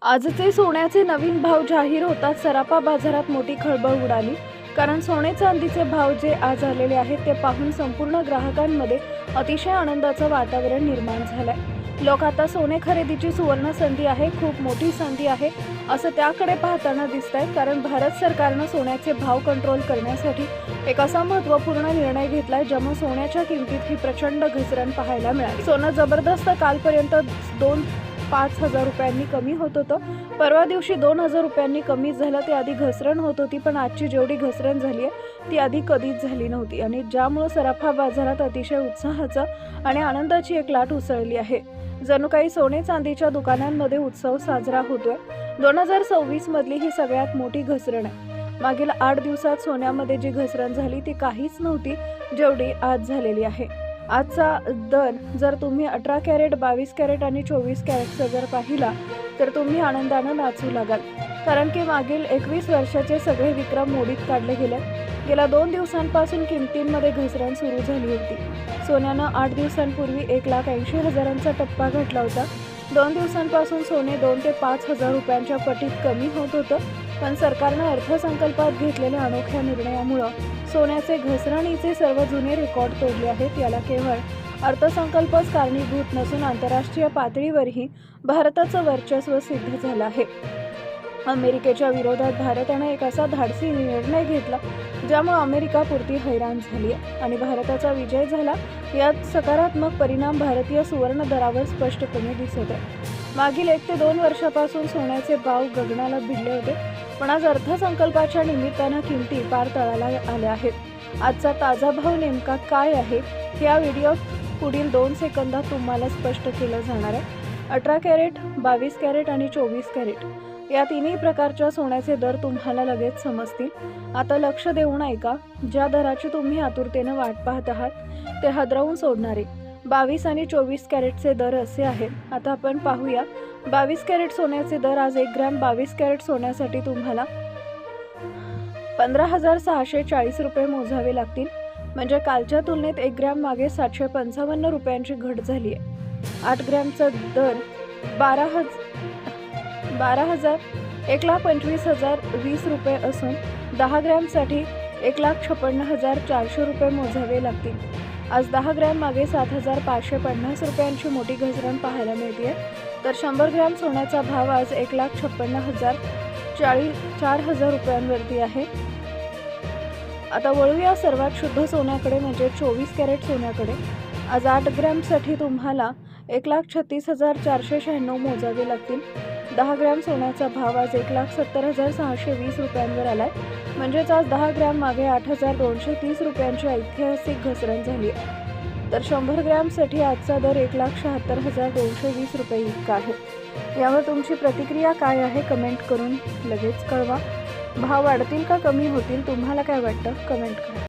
आजचे सोन्याचे नवीन भाव जाहीर होताच सराफा बाजारात मोठी खळबळ उडाली. कारण सोने चांदीचे भाव जे आज आलेले आहेत ते पाहून संपूर्ण ग्राहकांमध्ये अतिशय आनंदाचं वातावरण निर्माण झालंय. लोक आता सोने खरेदीची सुवर्ण संधी आहे, खूप मोठी संधी आहे असं त्याकडे पाहताना दिसतंय. कारण भारत सरकारनं सोन्याचे भाव कंट्रोल करण्यासाठी एक असा महत्त्वपूर्ण निर्णय घेतलाय ज्यामुळे सोन्याच्या किमतीत ही प्रचंड घसरण पाहायला मिळाली. सोनं जबरदस्त कालपर्यंत 5,000 रुपयांनी कमी होत होतं. परवा दिवशी 2,000 रुपयांनी कमी झालं. ते आधी घसरण होत होती, पण आजची जेवढी घसरण झाली आहे ती आधी कधीच झाली नव्हती आणि ज्यामुळे सराफा बाजारात अतिशय उत्साहाचा आणि आनंदाची एक लाट उसळली आहे. जणू काही सोने चांदीच्या दुकानांमध्ये उत्सव साजरा होतोय. 2026 मधली ही सगळ्यात मोठी घसरण आहे. मागील 8 दिवसात सोन्यामध्ये जी घसरण झाली ती काहीच नव्हती जेवढी आज झालेली आहे. आजचा दर जर तुम्ही 18 कॅरेट, 22 कॅरेट आणि 24 कॅरेटचा जर पाहिला तर तुम्ही आनंदानं नाचू लागाल. कारण की मागील 21 वर्षाचे सगळे विक्रम मोडीत काढले गेले. गेल्या 2 दिवसांपासून किमतींमध्ये घसरण सुरू झाली होती. सोन्यानं 8 दिवसांपूर्वी 1,80,000चा टप्पा गाठला होता. 2 दिवसांपासून सोने 2 ते 5,000 रुपयांच्या पटीत कमी होत होतं. पण सरकारनं अर्थसंकल्पात घेतलेल्या अनोख्या निर्णयामुळं सोन्याचे घसरणीचे सर्व जुने रेकॉर्ड तोडले आहेत. याला केवळ अर्थसंकल्पच कारणीभूत नसून आंतरराष्ट्रीय पातळीवरही भारताचं वर्चस्व सिद्ध झालं आहे. अमेरिकेच्या विरोधात भारतानं एक असा धाडसी निर्णय घेतला ज्यामुळे अमेरिका पुरती हैराण झाली आहे आणि भारताचा विजय झाला. यात सकारात्मक परिणाम भारतीय सुवर्ण दरावर स्पष्टपणे दिसत आहे. मागील 1 ते 2 वर्षापासून सोन्याचे भाव गगनाला भिडले होते, पण आज अर्थसंकल्पाच्या निमित्तानं किमती पार तळाला आल्या आहेत. आजचा ताजा भाव नेमका काय आहे या व्हिडिओत पुढील 2 सेकंदात तुम्हाला स्पष्ट केलं जाणार आहे. 18 कॅरेट, 22 कॅरेट आणि 24 कॅरेट या तिन्ही प्रकारच्या सोन्याचे दर तुम्हाला लगेच समजतील. आता लक्ष देऊन ऐका. ज्या दराची तुम्ही आतुरतेनं वाट पाहत आहात ते हादरवून सोडणारे 22 आणि 24 कॅरेटचे दर असे आहेत. आता आपण पाहूया 22 कॅरेट सोन्याचे दर. आज 1 ग्रॅम 22 कॅरेट सोन्यासाठी तुम्हाला 15,640 रुपये मोजावे लागतील. म्हणजे कालच्या तुलनेत 1 ग्रॅम मागे 755 रुपयांची घट झाली आहे. 8 ग्रॅमचा दर 1,25,020 रुपये असून 10 ग्रॅमसाठी 1,56,400 रुपये मोजावे लागतील. आज 10 ग्रॅम मागे 7,550 रुपयांची मोठी घसरण पाहायला मिळते. तर 100 ग्रॅम सोन्याचा भाव आज 1,56,400 रुपयांवरती आहे. आता वळूया सर्वात शुद्ध सोन्याकडे म्हणजे 24 कॅरेट सोन्याकडे. आज 8 ग्रॅमसाठी तुम्हाला 1,36,496 मोजावे लागतील. 10 ग्रॅम सोन्याचा भाव आज 1,70,620 रुपयांवर आलाय. म्हणजेच आज 10 ग्रॅम मागे 8,230 रुपयांची ऐतिहासिक घसरण झाली आहे. तर 100 ग्रॅमसाठी आजचा दर 1,76,220 रुपये इतका आहे. यावर तुमची प्रतिक्रिया काय आहे कमेंट करून लगेच कळवा. भाव वाढतील का कमी होतील तुम्हाला काय वाटतं कमेंट करा.